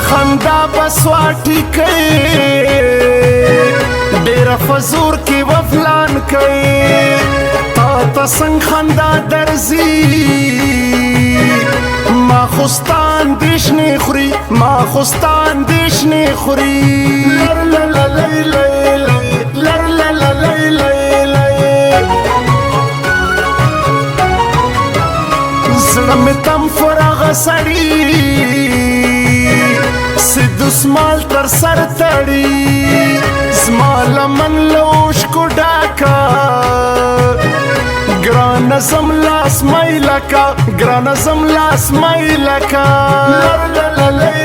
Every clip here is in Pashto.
خندا بسواټی کوي ډېر فزور کې وفلان کوي تا څنګه خندا درځي ما خوستان دیشنی خوري ما خوستان دیشنی خوري لر لر لر لر لر لر لر زړه مې تم فراغه سړي سیدو سمال تر سر تړي زما لمن لوش کو ډاکا ګران زم لاس مایلکا ګران زم لاس مایلکا لر لر لر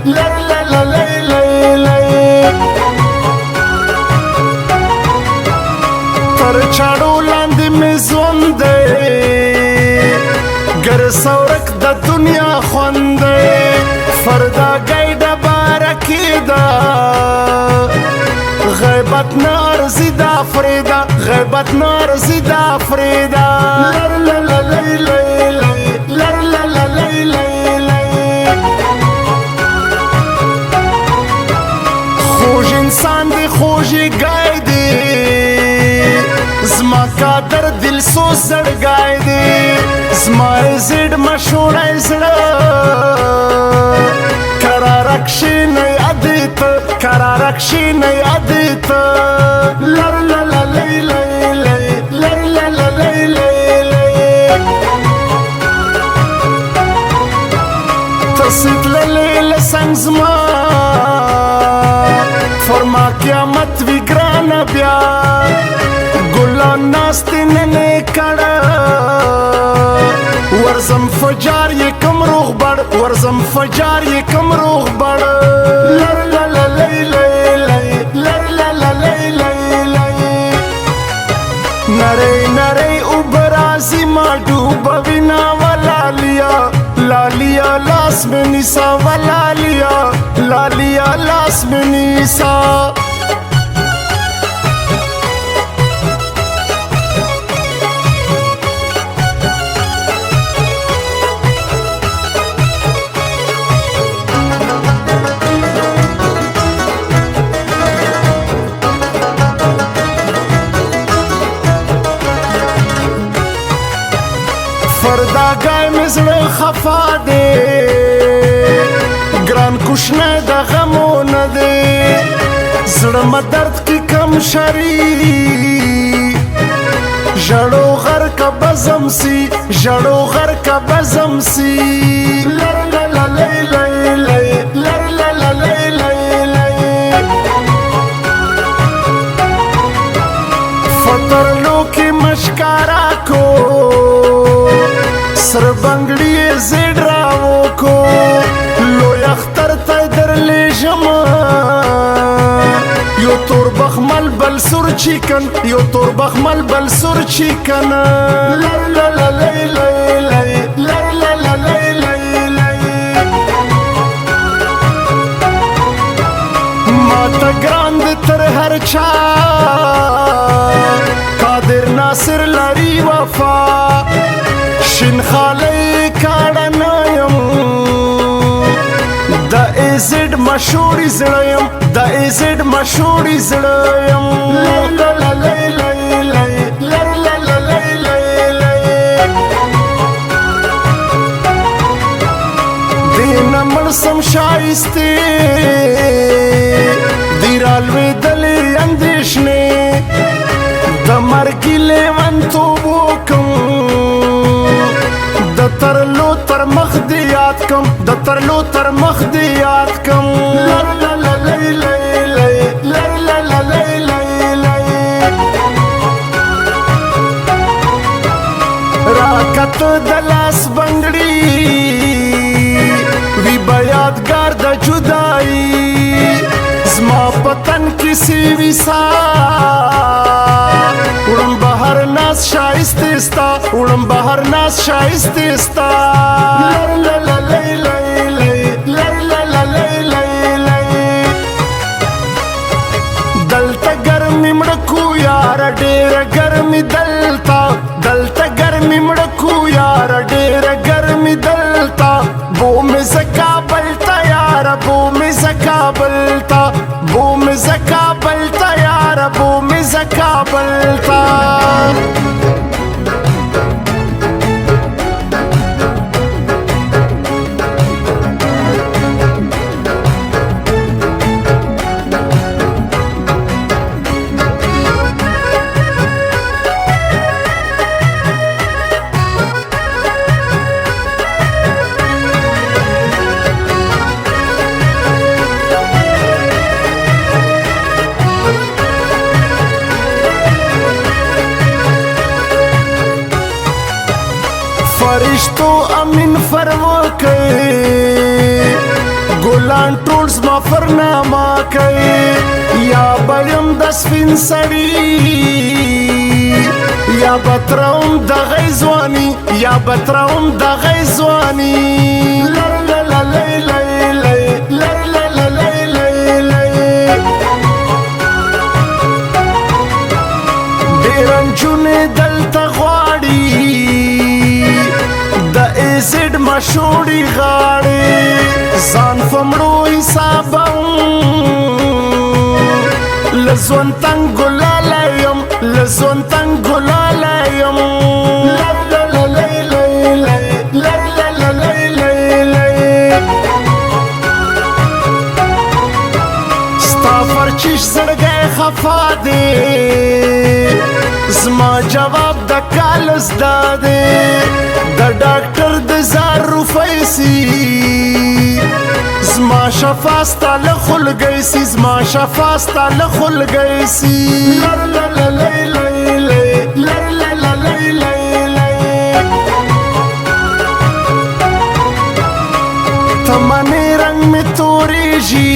لر لر لر لر تر چاړو لاندې مې ژوند دی گر سورک د دنیا خوند فردا گیډه بارکی دا غیبت نارزی دا فریدا غیبت نارزی دا فریدا لر لر لر لر لر لر خوش انسان دی خوشی گای دی زما قادر دل سو زړګای دی زما زړ مشوړای زړه کرارکشي نه ادیت کرارکشي نه ادیت لر لر لر لر لر تسید لیل سنگ زما فرما قیامت وی ګران بیا ګلان ناستی نه کړه ورزم فجار یہ کم روح بڑ ورزم فجار یہ کم روح بڑ لر لر لر لر لر نرے نرے اوبرازی ما ڈوبا وینا ولالیا لالیا لاس میں نیسا ولالیا لالیا لاس میں نیسا فردا گای مزړه خفا دی ګران کوشنه د غمونه دی زړه م درد کی کم شری ژړو غر کا بزم سی ژړو غر کا بزم سی لر لر لر لر فطر لو کی مشکارا کو سر بنگڑی زیڈ راو کو لوی اختر تای در لیجم یو تور بخمل بل سر چیکن یو تور بخمل بل سر چیکن لر لر لر لر ما تا گراند تر هر چا قادر ناصر لاری وفا شین خالی کاڑنایم دا ایزیڈ مشوری زڑایم دا ایزیڈ مشوری زڑایم دین ملسم شائستے دیرالوی دلی اندیشنے دا مرگی لیون تو بوکم د ترلو تر مخ دی یاد کم د ترلو تر مخ دی یاد کم لر لر لر راکت د لاس بنگڑی وی بیادگار د جدائی زما پتن کسی ویسا اڑم بہر ناس شائستستا اڑم بہر ناس شائستستا لر لر دلتا گرمی مڑکو یار ډیر گرمی دلتا دلتا گرمی مڑکو یار ډیر گرمی دلتا وہ میں زکا بلتا یار یار بومی زکابل تا بومی زکابل تا یار بومی زکابل تا فرشتو امین فرما کئی گلان ټول زما فرنامه کئی یا بیم د سپین سړي یا بتراوم د غی ځواني یا بتراوم د غی ځواني لر لا لای لای لای لر لا لای لای لای ډېر نجونې دلته غواړي د ایسډ مشوړي غاړي ځان فمړو حسابم لزون تنګ ګلالایم لزون تنګ ګلالایم لر لا لای لای لای لر لا لای لای لای ستا فرچش زړګی خفا دی زما جواب د کال زده دی د ډاکټر د زار روپۍ سي زما شفا ستا له خلګۍ سي زما شفا ستا له خلګۍ سي لر لا لای لای لای لر لا لای لای لای تمنې رنګ مې تورېږي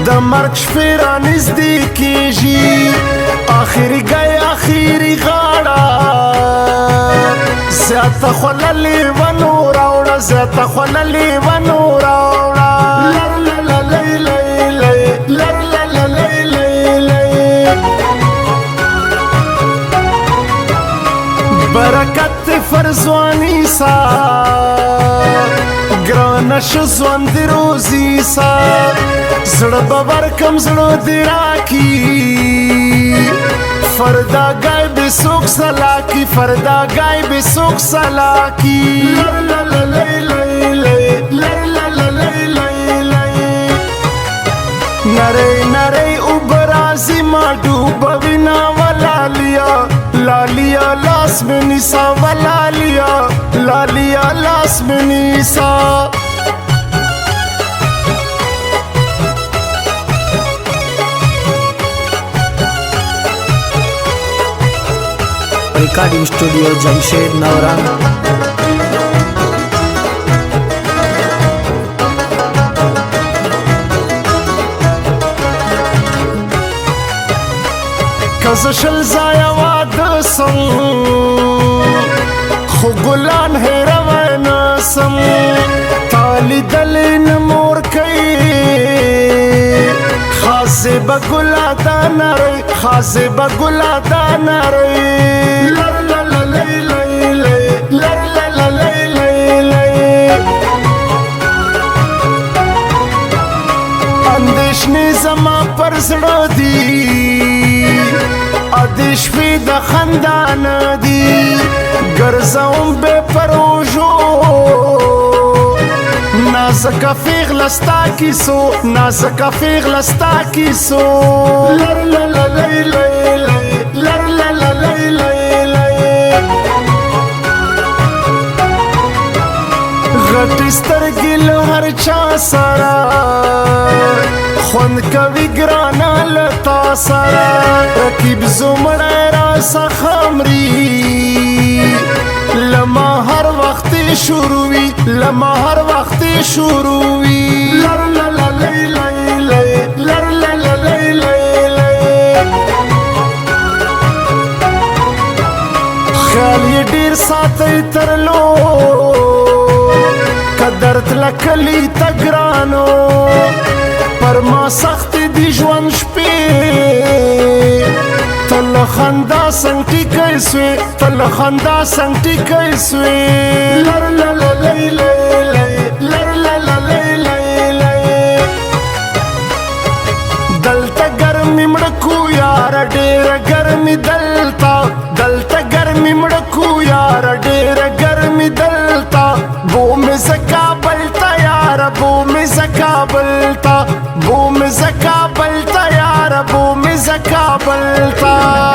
د مرګ شپې رانږدې کېږي آخري ګی آخري غاړه زیاته خوله لیونو راوړه زیاته خوله لیونو راوړه لر لا لای لای لای لر لا لای لای لای برکت فرزوانی سا ګرانه شه ژوند دې روزي سا زړه به ورکم زړه دې راکي فردا گای به سوک سلاکی فردا گای به سوک سلاکی لر لا لای لای لای لر لا لای لای لای نری نری اوبرازی ما ډوبه وینا ولالیا لالیا لاس میں نیسا ولالیا لالیا لاس میں نیسا recording studio Jamshed नवरा کزشل زایا واده سم خو ګلان هیروی نسم تالی دلین مور کئی خازی با گلا داناری خازی با گلا داناری لر لا لای لای لای لر لا لای لای لای اندیشنی زما پر زړه دی ادیش پی د خندان دی ګرځوم بے پروژو نازکه پیغلستا کیسو نازکه پیغلستا کیسو لر لا لای لای لای لر لا لای لای لای غټ سترګې له هر چا سره خوند کوي ګرانه لتا سره رقیب زمړی را څخه مري لما هر وخت شروع وي لما هر وخت شروع وي لر لا لای لای لای لر لا لای لای لای خیال یې ډیر ساتي ترلو قدر تلکلی تګرانو پر ما سخت دی ژوند شپې تل خندا څنګ ټیکای سوې تل خندا څنګ ټیکای سوې لر لا لای لای لر لا لای مړکو یار ډېر ګرمي دلتا دلتا ګرمي مړکو یار ډېر ګرمي دلتا بوم زکابل تا یار بوم زکابل تا بوم زکابل تا یار بوم زکابل تا